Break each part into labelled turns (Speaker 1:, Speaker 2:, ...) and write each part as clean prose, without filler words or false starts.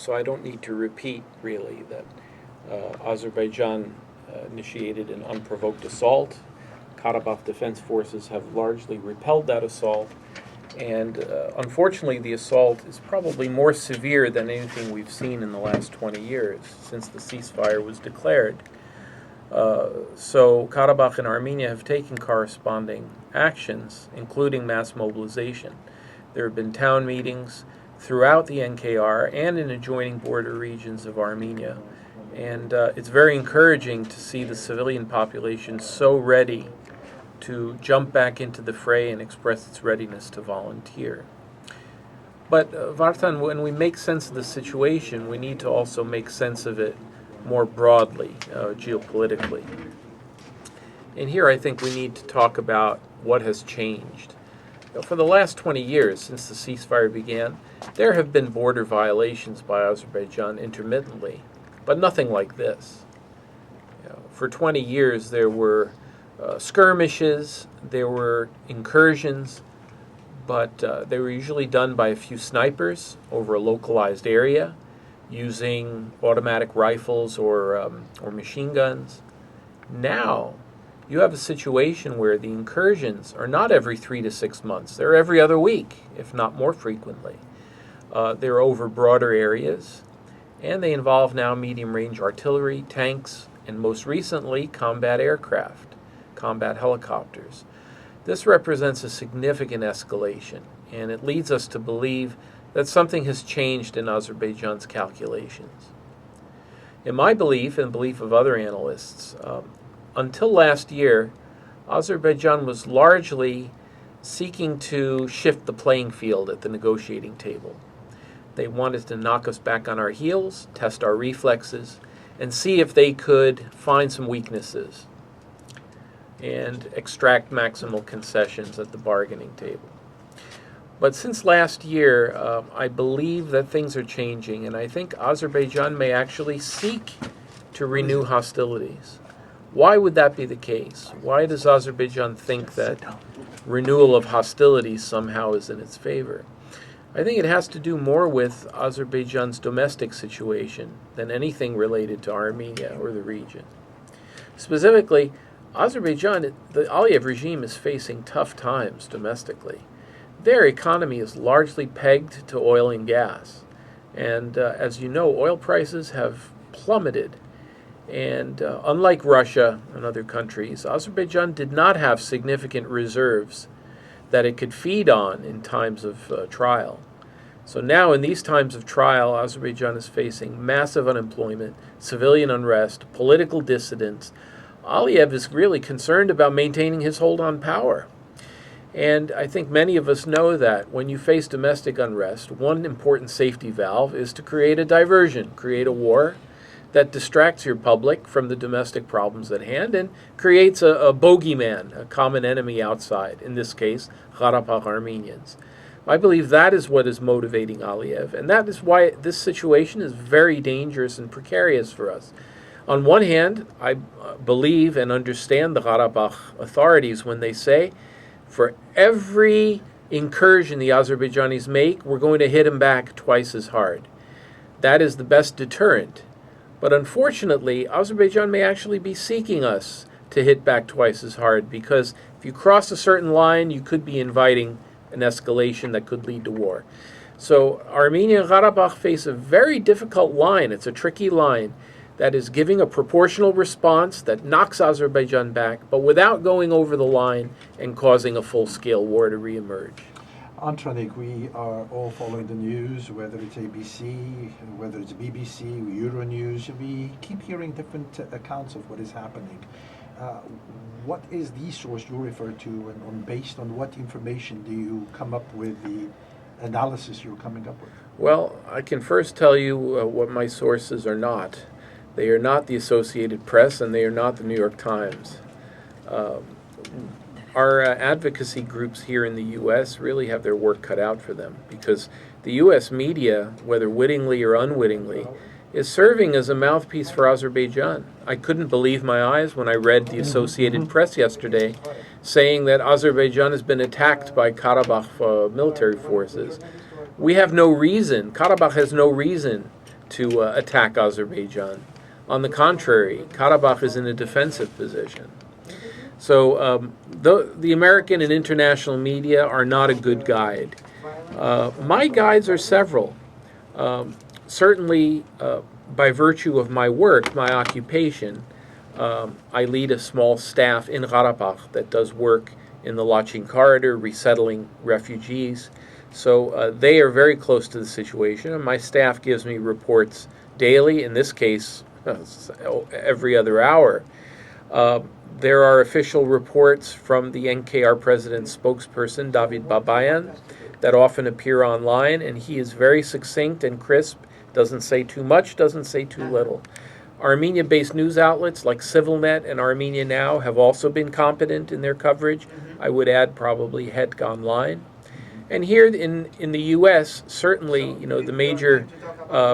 Speaker 1: so I don't need to repeat, really, that Azerbaijan initiated an unprovoked assault. Karabakh Defense Forces have largely repelled that assault, and unfortunately the assault is probably more severe than anything we've seen in the last 20 years since the ceasefire was declared. So Karabakh and Armenia have taken corresponding actions, including mass mobilization. There have been town meetings throughout the NKR and in adjoining border regions of Armenia. And it's very encouraging to see the civilian population so ready to jump back into the fray and express its readiness to volunteer. But Vartan, when we make sense of the situation, we need to also make sense of it more broadly, geopolitically. And here I think we need to talk about what has changed. For the last 20 years, since the ceasefire began, there have been border violations by Azerbaijan intermittently, but nothing like this. For 20 years there were skirmishes, there were incursions, but they were usually done by a few snipers over a localized area using automatic rifles or machine guns. Now you have a situation where the incursions are not every 3 to 6 months. They're every other week, if not more frequently. They're over broader areas, and they involve now medium-range artillery, tanks, and most recently combat aircraft, combat helicopters. This represents a significant escalation, and it leads us to believe that something has changed in Azerbaijan's calculations. In my belief, and the belief of other analysts, until last year, Azerbaijan was largely seeking to shift the playing field at the negotiating table. They wanted to knock us back on our heels, test our reflexes, and see if they could find some weaknesses and extract maximal concessions at the bargaining table. But since last year, I believe that things are changing, and I think Azerbaijan may actually seek to renew hostilities. Why would that be the case? Why does Azerbaijan think that renewal of hostilities somehow is in its favor? I think it has to do more with Azerbaijan's domestic situation than anything related to Armenia or the region. Specifically, Azerbaijan, the Aliyev regime is facing tough times domestically. Their economy is largely pegged to oil and gas. And as you know, oil prices have plummeted. And unlike Russia and other countries, Azerbaijan did not have significant reserves that it could feed on in times of trial. So now in these times of trial, Azerbaijan is facing massive unemployment, civilian unrest, political dissidents. Aliyev is really concerned about maintaining his hold on power. And I think many of us know that when you face domestic unrest, one important safety valve is to create a diversion, create a war that distracts your public from the domestic problems at hand and creates a bogeyman, a common enemy outside, in this case, Karabakh Armenians. I believe that is what is motivating Aliyev, and that is why this situation is very dangerous and precarious for us. On one hand, I believe and understand the Karabakh authorities when they say, for every incursion the Azerbaijanis make, we're going to hit them back twice as hard. That is the best deterrent. But unfortunately, Azerbaijan may actually be seeking us to hit back twice as hard, because if you cross a certain line, you could be inviting an escalation that could lead to war. So Armenia and Karabakh face a very difficult line. It's a tricky line that is giving a proportional response that knocks Azerbaijan back, but without going over the line and causing a full-scale war to reemerge.
Speaker 2: Antranig, we are all following the news, whether it's ABC, whether it's BBC, Euronews. We keep hearing different accounts of what is happening. What is the source you refer to, and based on what information do you come up with the analysis you're coming up with? Well,
Speaker 1: I can first tell you what my sources are not. They are not the Associated Press, and they are not the New York Times. Our advocacy groups here in the U.S. really have their work cut out for them, because the U.S. media, whether wittingly or unwittingly, is serving as a mouthpiece for Azerbaijan. I couldn't believe my eyes when I read the Associated Press yesterday saying that Azerbaijan has been attacked by Karabakh military forces. We have no reason, Karabakh has no reason to attack Azerbaijan. On the contrary, Karabakh is in a defensive position. So the American and international media are not a good guide. My guides are several. Certainly, by virtue of my work, my occupation, I lead a small staff in Karabakh that does work in the Lachin corridor, resettling refugees. So they are very close to the situation, and my staff gives me reports daily, in this case, every other hour. There are official reports from the NKR president's spokesperson, David Babayan, that often appear online, and he is very succinct and crisp, doesn't say too much, doesn't say too little. Armenia-based news outlets like CivilNet and Armenia Now have also been competent in their coverage. I would add probably Het Online. And here in the U.S., certainly, the major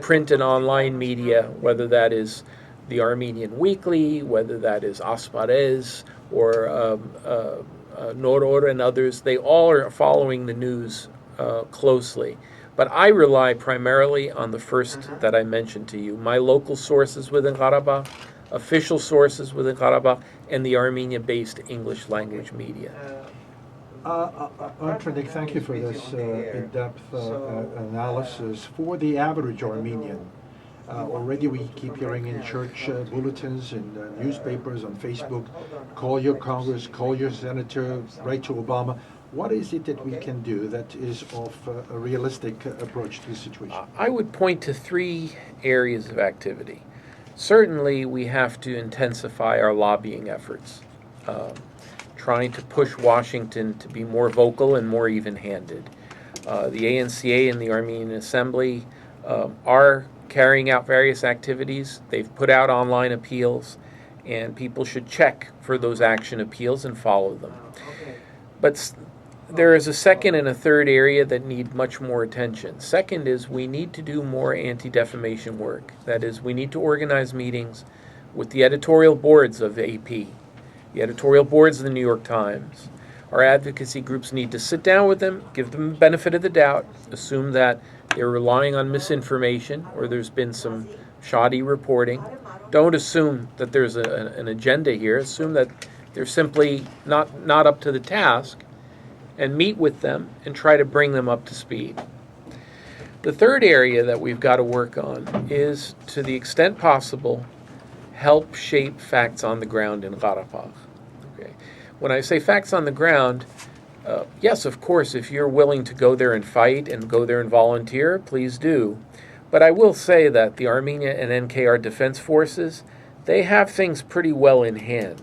Speaker 1: print and online media, whether that is the Armenian Weekly, whether that is Asparez or Noror and others, they all are following the news closely. But I rely primarily on the first that I mentioned to you, my local sources within Karabakh, official sources within Karabakh, and the Armenia-based English language media.
Speaker 2: Antranig, thank you for this in-depth analysis. For the average Armenian, already we keep hearing in church bulletins, in newspapers, on Facebook, call your Congress, call your senator, write to Obama. What is it that we can do that is of a realistic approach to the situation?
Speaker 1: I would point to three areas of activity. Certainly, we have to intensify our lobbying efforts, trying to push Washington to be more vocal and more even-handed. The ANCA and the Armenian Assembly are carrying out various activities. They've put out online appeals, and people should check for those action appeals and follow them. But there is a second and a third area that need much more attention. Second is we need to do more anti-defamation work. That is, we need to organize meetings with the editorial boards of AP, the editorial boards of the New York Times. Our advocacy groups need to sit down with them, give them the benefit of the doubt, assume that they're relying on misinformation or there's been some shoddy reporting. Don't assume that there's an agenda here. Assume that they're simply not up to the task, and meet with them and try to bring them up to speed. The third area that we've got to work on is, to the extent possible, help shape facts on the ground in Karabakh. Okay. When I say facts on the ground, yes, of course, if you're willing to go there and fight and go there and volunteer, please do. But I will say that the Armenia and NKR Defense Forces, they have things pretty well in hand.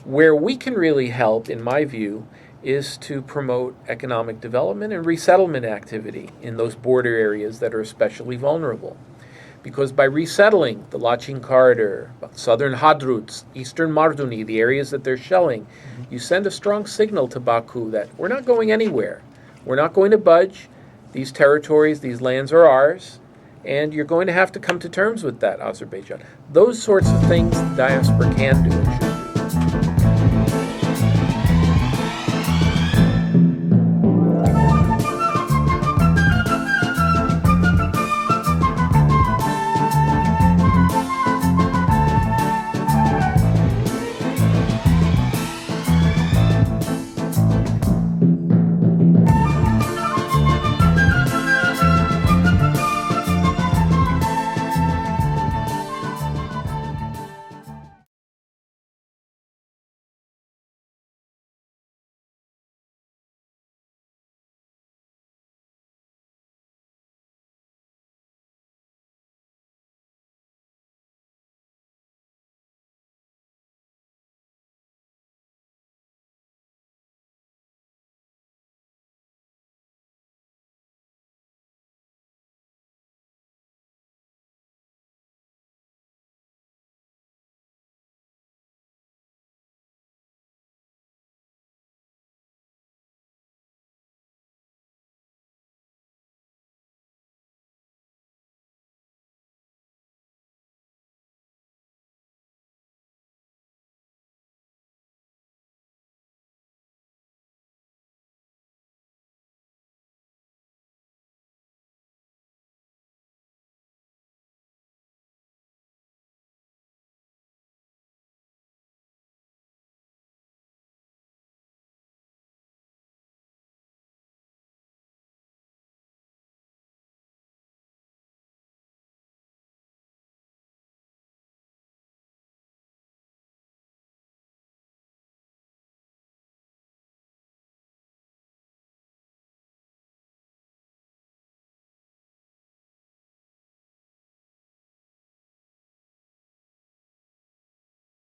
Speaker 1: Where we can really help, in my view, is to promote economic development and resettlement activity in those border areas that are especially vulnerable. Because by resettling the Lachin corridor, southern Hadruts, eastern Marduni, the areas that they're shelling, you send a strong signal to Baku that we're not going anywhere. We're not going to budge. These territories, these lands are ours, and you're going to have to come to terms with that, Azerbaijan. Those sorts of things diaspora can do and should